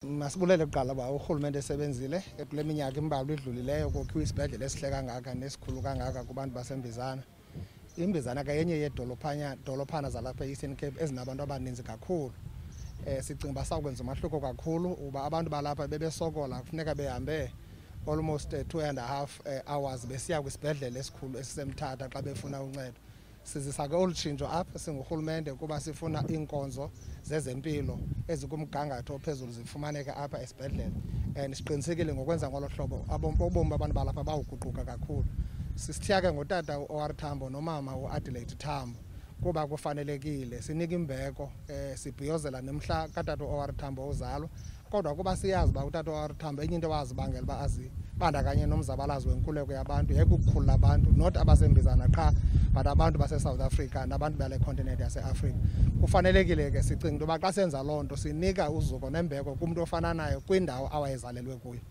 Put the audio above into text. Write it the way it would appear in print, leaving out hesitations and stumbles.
Masibulele kuqala ba urhulumente esebenzile kule minyaka imbalwa idlulileyo kokhiwa isibhedlele esihle kangaka nesikhulu kangaka kubantu baseMbizana. Imbizana ke yenye yedolophana zalapha eEastern Cape ezinabantu abaninzi kakhulu. Sicinga uba sakwenza umahluko kakhulu uba abantu balapha bebesokola kufuneka behambe almost 2.5 hours besiya kwisibhedlele esikhulu esisemthatha xa befuna uncedo. Sizisa ke olu tshintsho apha singurhulumente kuba sifuna iinkonzo zezempilo ezikumgangatho ophezulu zifumaneke apha esibhedlele. Siqinisekile ngokwenza ngolo hlobo ubomi babantu balapha bawuguquka kakhulu. Sisithiya ke ngotata u-OR Tambo nomama u-Adelaide Tambo kuba kufanelekile sinika imbeko sibhiyozela nemhla katata u-OR Tambo uzalwa. Kodwa kuba siyazi uba utata u-OR Tambo enye into wazibangela uba azibandakanye nomzabalazo wenkululeko yabantu yayikukukhulula abantu not abaseMbizana qha but abantu base-South Africa nabantu bale continent yase-Afrika. Kufanelekile ke sicinga into yoba xa senza loo nto sinika uzuko nembeko kumntu ofana nayo kwindawo awayezalelwe kuyo.